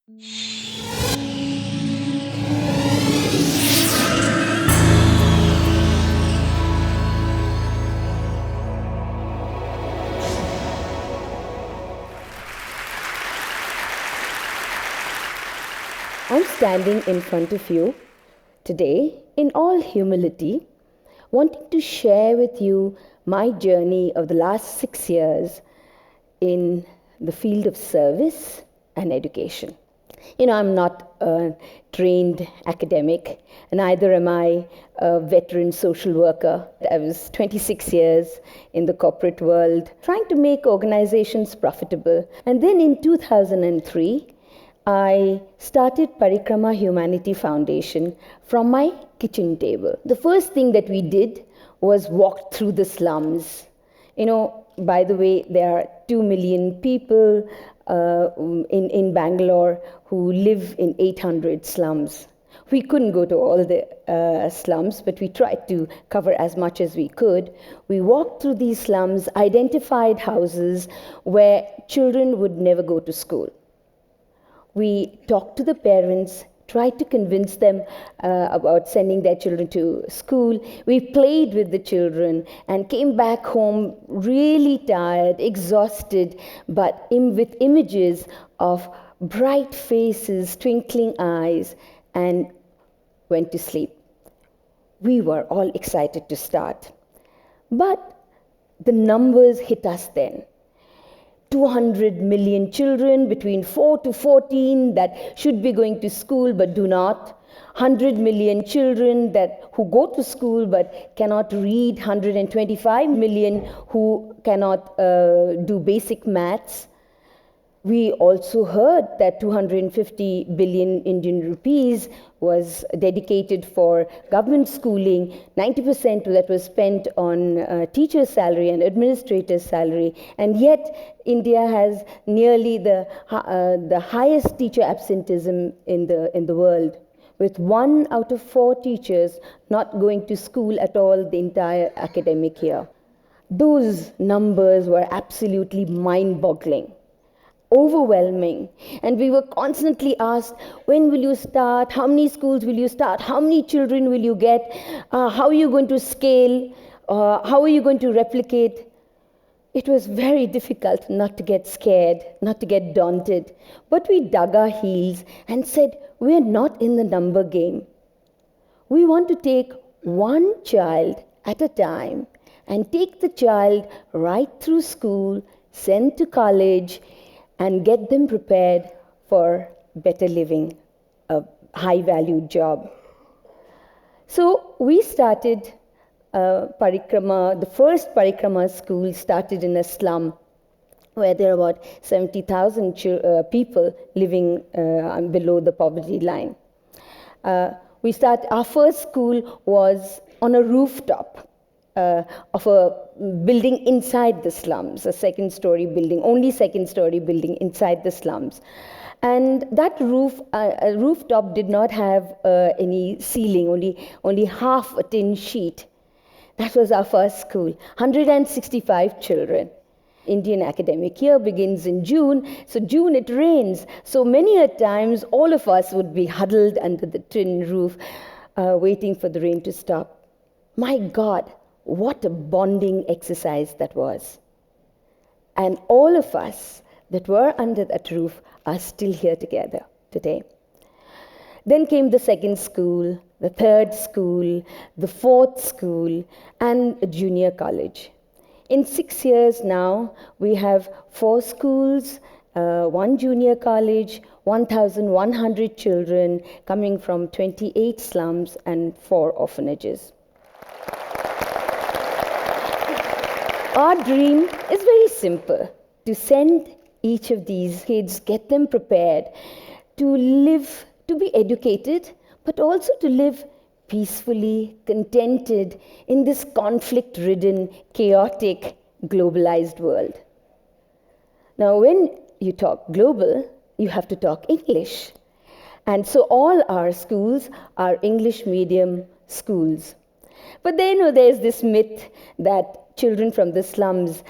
I'm standing in front of you today in all humility, wanting to share with you my journey of the last 6 years in the field of service and education. I'm not a trained academic, neither am I a veteran social worker. I was 26 years in the corporate world, trying to make organizations profitable. And then in 2003, I started Parikrma Humanity Foundation from my kitchen table. The first thing that we did was walk through the slums. By the way, there are 2 million people in Bangalore who live in 800 slums. We couldn't go to all the slums, but we tried to cover as much as we could. We walked through these slums, identified houses where children would never go to school. We talked to the parents, tried to convince them about sending their children to school. We played with the children and came back home really tired, exhausted, but with images of bright faces, twinkling eyes, and went to sleep. We were all excited to start. But the numbers hit us then. 200 million children between 4 to 14 that should be going to school but do not. 100 million children who go to school but cannot read. 125 million who cannot do basic maths. We also heard that 250 billion Indian rupees was dedicated for government schooling. 90% that was spent on teacher's salary and administrator's salary. And yet, India has nearly the highest teacher absenteeism in the world, with 1 out of 4 teachers not going to school at all the entire academic year. Those numbers were absolutely mind-boggling, overwhelming, and we were constantly asked, when will you start, how many schools will you start, how many children will you get, how are you going to scale, how are you going to replicate. It was very difficult not to get scared, not to get daunted, but we dug our heels and said, we're not in the number game. We want to take one child at a time and take the child right through school, send to college, and get them prepared for better living, a high-valued job. So we started Parikrma. The first Parikrma school started in a slum where there are about 70,000 people living below the poverty line. Our first school was on a rooftop of a building inside the slums, a second-story building, only second-story building inside the slums. And that rooftop did not have any ceiling, only half a tin sheet. That was our first school, 165 children. Indian academic year begins in June, so June it rains. So many a times all of us would be huddled under the tin roof, waiting for the rain to stop. My God, what a bonding exercise that was. And all of us that were under that roof are still here together today. Then came the second school, the third school, the fourth school, and a junior college. In 6 years now, we have 4 schools, 1 junior college, 1,100 children coming from 28 slums and 4 orphanages. Our dream is very simple, to send each of these kids, get them prepared to live, to be educated, but also to live peacefully, contented in this conflict-ridden, chaotic, globalized world. Now, when you talk global, you have to talk English. And so all our schools are English medium schools. But then there's this myth that children from the slums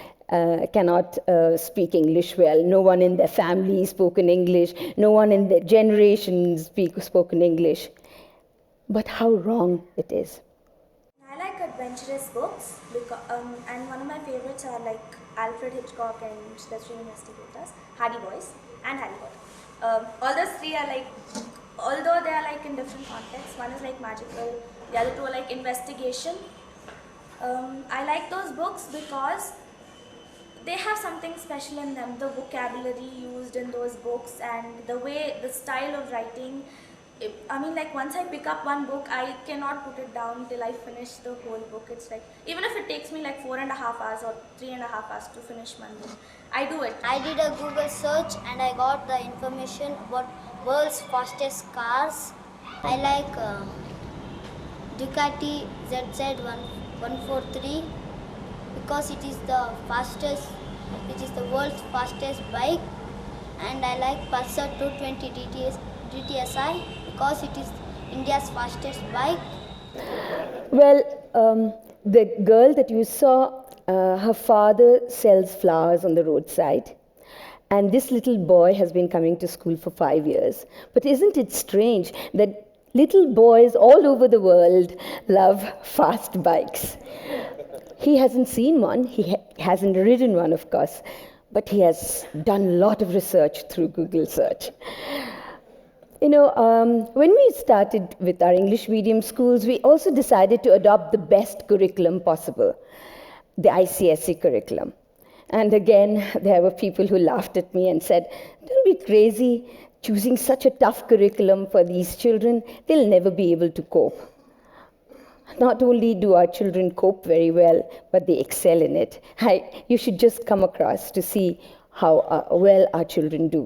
cannot speak English well. No one in their family spoken English. No one in their generation spoken English. But how wrong it is. I like adventurous books, and one of my favorites are like Alfred Hitchcock and the Three Investigators, Hardy Boys, and Harry Potter. All those three are like, although they are like in different contexts. One is like magical, the other two are like investigation. I like those books because they have something special in them. The vocabulary used in those books and the way, the style of writing. I mean, like once I pick up one book, I cannot put it down till I finish the whole book. It's like, even if it takes me like 4.5 hours or 3.5 hours to finish one book, I do it. I did a Google search and I got the information about world's fastest cars. I like Ducati ZZ143 because it is the fastest, which is the world's fastest bike, and I like Pulsar 220 GTSI because it is India's fastest bike. Well, the girl that you saw, her father sells flowers on the roadside. And this little boy has been coming to school for 5 years. But isn't it strange that little boys all over the world love fast bikes? He hasn't seen one, he hasn't ridden one, of course, but he has done a lot of research through Google search. You know, when we started with our English medium schools, we also decided to adopt the best curriculum possible, the ICSE curriculum. And again, there were people who laughed at me and said, "Don't be crazy, choosing such a tough curriculum for these children, they'll never be able to cope." Not only do our children cope very well, but they excel in it. You should just come across to see how well our children do.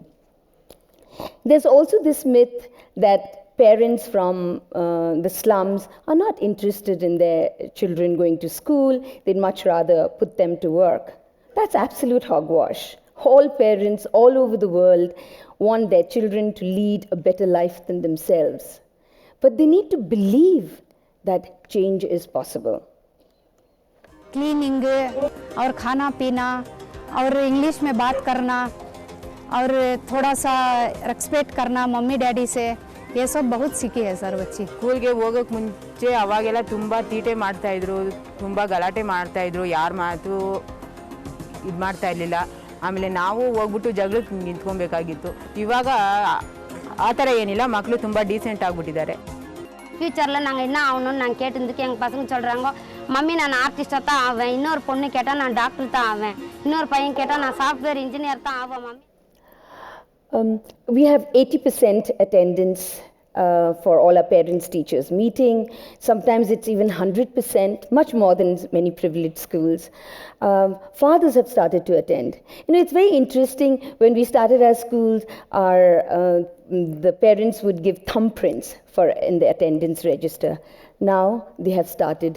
There's also this myth that parents from the slums are not interested in their children going to school. They'd much rather put them to work. That's absolute hogwash. All parents all over the world want their children to lead a better life than themselves. But they need to believe that change is possible. Cleaning और खाना पीना और English में बात करना और थोड़ा सा रेस्पेक्ट करना मम्मी डैडी से, ये सब बहुत सीखी है सर बच्ची. ಸ್ಕೂಲ್ಗೆ ಹೋಗೋಕ್ಕೆ ಮುಂಚೆ ಅವಾಗೆಲ್ಲ ತುಂಬ ತೀಟೆ ಮಾಡ್ತಾಯಿದ್ರು, ತುಂಬ ಗಲಾಟೆ ಮಾಡ್ತಾಯಿದ್ರು, ಯಾರ ಮಾತು ಇದು ಮಾಡ್ತಾ ಇರಲಿಲ್ಲ. ಆಮೇಲೆ ನಾವು ಹೋಗ್ಬಿಟ್ಟು ಜಗಳಕ್ಕೆ ನಿಂತ್ಕೊಬೇಕಾಗಿತ್ತು. ಇವಾಗ ಆ ಥರ ಏನಿಲ್ಲ, ಮಕ್ಕಳು ತುಂಬ ಡೀಸೆಂಟ್ ಆಗಿಬಿಟ್ಟಿದ್ದಾರೆ. ஃப்யூச்சரில் நாங்கள் என்ன ஆகணும்னு நாங்கள் கேட்டதுக்கு எங்கள் பசங்க சொல்கிறாங்க, மம்மி நான் ஆர்டிஸ்டாக தான் ஆவேன், இன்னொரு பொண்ணு கேட்டால் நான் டாக்டர் தான் ஆவேன், இன்னொரு பையன் கேட்டால் நான் சாஃப்ட்வேர் இன்ஜினியர் தான் ஆவேன் mummy. We have 80% attendance for all our parents-teachers meeting. Sometimes it's even 100%, much more than many privileged schools. Fathers have started to attend. You know, it's very interesting. When we started our schools, the parents would give thumbprints in the attendance register. Now they have started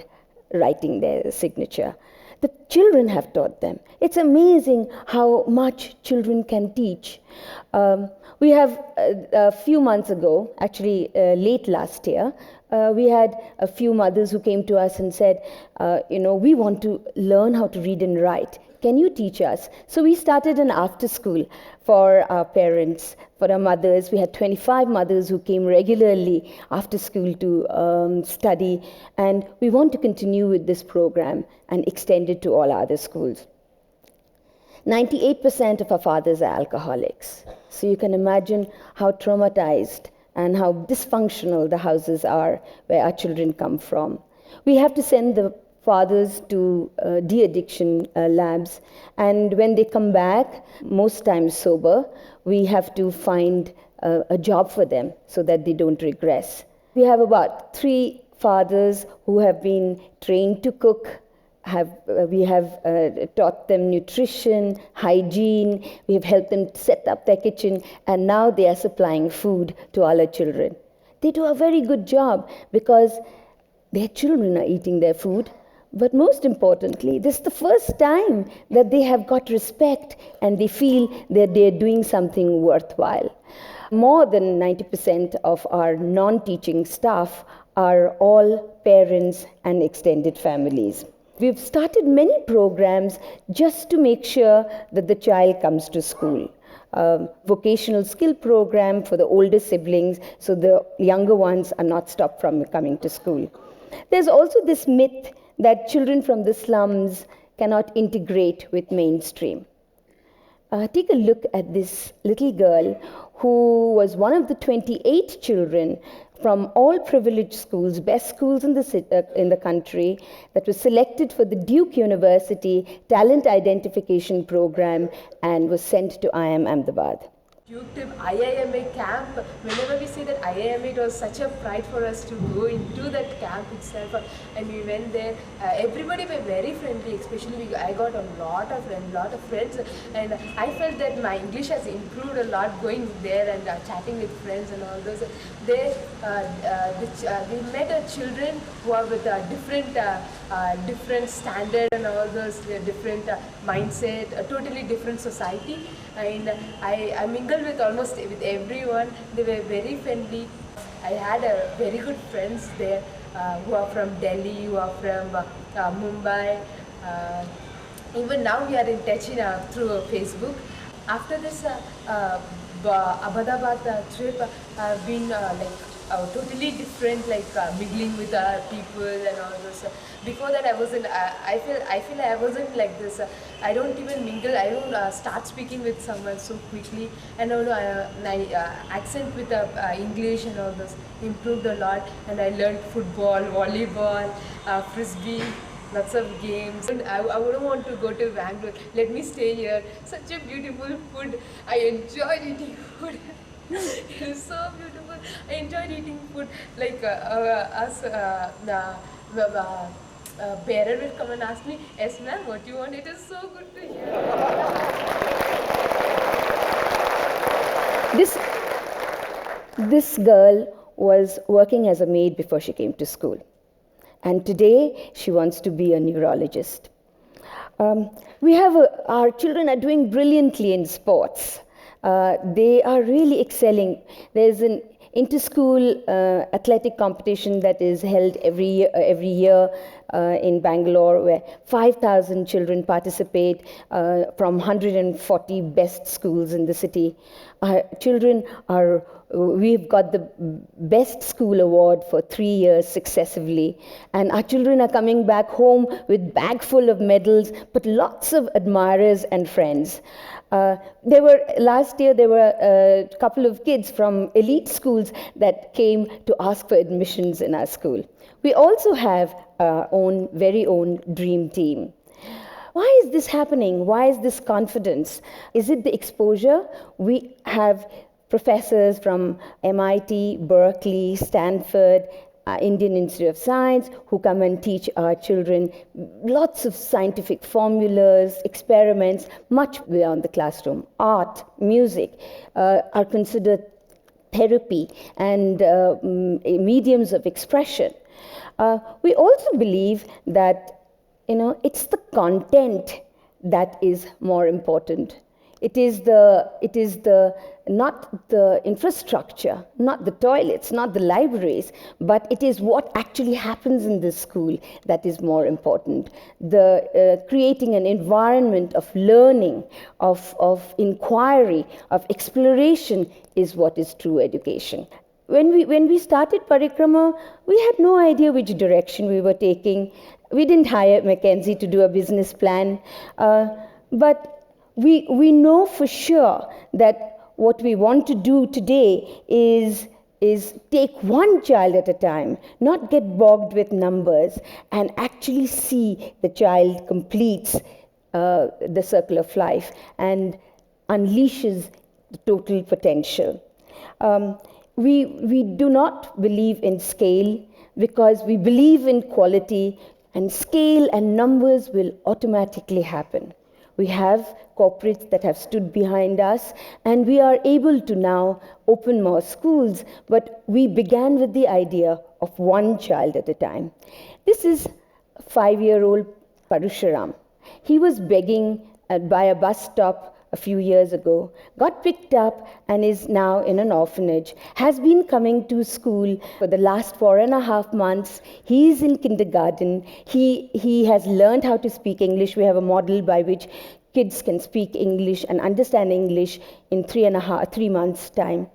writing their signature. The children have taught them. It's amazing how much children can teach. We have, a few months ago, actually late last year, we had a few mothers who came to us and said, we want to learn how to read and write. Can you teach us? So we started an after school for our parents, for our mothers. We had 25 mothers who came regularly after school to study, and we want to continue with this program and extend it to all other schools. 98% of our fathers are alcoholics. So you can imagine how traumatized and how dysfunctional the houses are where our children come from. We have to send the fathers to de-addiction labs, and when they come back, most times sober, we have to find a job for them so that they don't regress. We have about 3 fathers who have been trained to cook. We have taught them nutrition, hygiene, we have helped them set up their kitchen, and now they are supplying food to all our children. They do a very good job because their children are eating their food. But most importantly, this is the first time that they have got respect and they feel that they're doing something worthwhile. More than 90% of our non-teaching staff are all parents and extended families. We've started many programs just to make sure that the child comes to school. Vocational skill program for the older siblings so the younger ones are not stopped from coming to school. There's also this myth that children from the slums cannot integrate with mainstream. Take a look at this little girl who was one of the 28 children from all privileged schools, best schools in the country, that was selected for the Duke University Talent Identification Program and was sent to IIM Ahmedabad. Duke IIMA camp, whenever we see that IIMA, it was such a pride for us to go into that camp itself, and we went there. Everybody were very friendly, especially I got a lot of friends, and I felt that my English has improved a lot going there and chatting with friends and all those. There, we met children who are with different standard and all those different mindset, a totally different society, and I mingled with almost with everyone. They were very friendly. I had very good friends there who are from Delhi, who are from Mumbai. Even now we are in touch through Facebook. After this Ahmedabad trip, I've been totally different, mingling with people and all this. Before that, I wasn't. I feel I wasn't like this. I don't even mingle. I don't start speaking with someone so quickly. And my accent with English and all this improved a lot. And I learned football, volleyball, frisbee. Lots of games. And I wouldn't want to go to Bangalore. Let me stay here. Such a beautiful food. I enjoyed eating food. It is so beautiful. I enjoyed eating food. Like bearer will come and ask me, "Yes, ma'am, what do you want?" It is so good to hear. This girl was working as a maid before she came to school. And today she wants to be a neurologist. We have our children are doing brilliantly in sports. They are really excelling. There's an inter-school athletic competition that is held every year in Bangalore, where 5,000 children participate from 140 best schools in the city. Our children are. We've got the best school award for 3 years successively, and our children are coming back home with bag full of medals, but lots of admirers and friends. Last year there were a couple of kids from elite schools that came to ask for admissions in our school. We also have our very own dream team. Why is this happening? Why is this confidence? Is it the exposure? We have professors from MIT, Berkeley, Stanford, Indian Institute of Science who come and teach our children lots of scientific formulas, experiments, much beyond the classroom. Art, music are considered therapy and mediums of expression. We also believe that it's the content that is more important. It is not the infrastructure, not the toilets, not the libraries, but it is what actually happens in the school that is more important. Creating an environment of learning, of inquiry, of exploration is what is true education. When we started Parikrma, we had no idea which direction we were taking. We didn't hire McKinsey to do a business plan, but we know for sure that what we want to do today is take one child at a time, not get bogged with numbers, and actually see the child completes the circle of life and unleashes the total potential. We do not believe in scale because we believe in quality, and scale and numbers will automatically happen. We have corporates that have stood behind us, and we are able to now open more schools, but we began with the idea of one child at a time. This is a 5-year-old Parusharam. He was begging by a bus stop a few years ago, got picked up and is now in an orphanage, has been coming to school for the last 4.5 months. He is in kindergarten. He has learned how to speak English. We have a model by which kids can speak English and understand English in 3 months' time.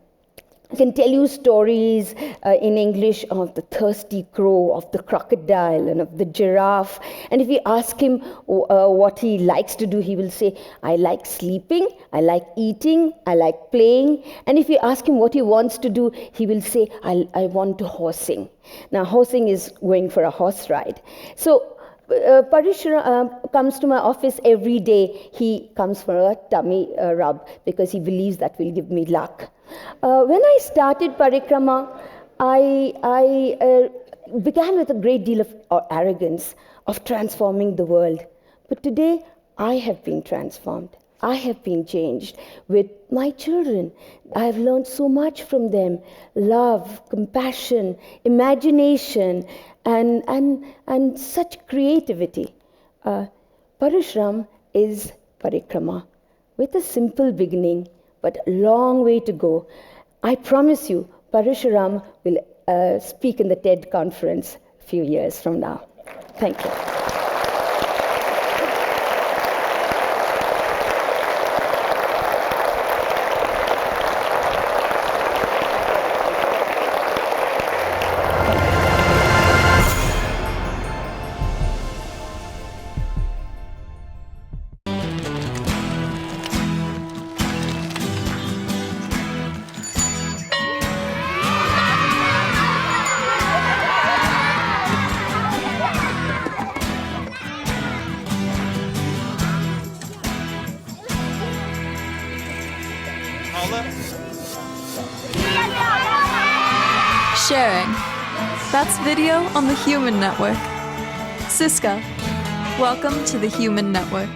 I can tell you stories in English of the thirsty crow, of the crocodile, and of the giraffe. And if you ask him what he likes to do, he will say, I like sleeping, I like eating, I like playing. And if you ask him what he wants to do, he will say, I want to horsing. Now, horsing is going for a horse ride. So, Parish comes to my office every day. He comes for a tummy rub because he believes that will give me luck. When I started Parikrma, I began with a great deal of arrogance of transforming the world. But today, I have been transformed. I have been changed with my children. I have learned so much from them: love, compassion, imagination, and such creativity. Parishram is Parikrma, with a simple beginning, but a long way to go. I promise you, Parishram will speak in the TED conference a few years from now. Thank you. Sharing. That's video on the Human Network. Siska, welcome to the Human Network.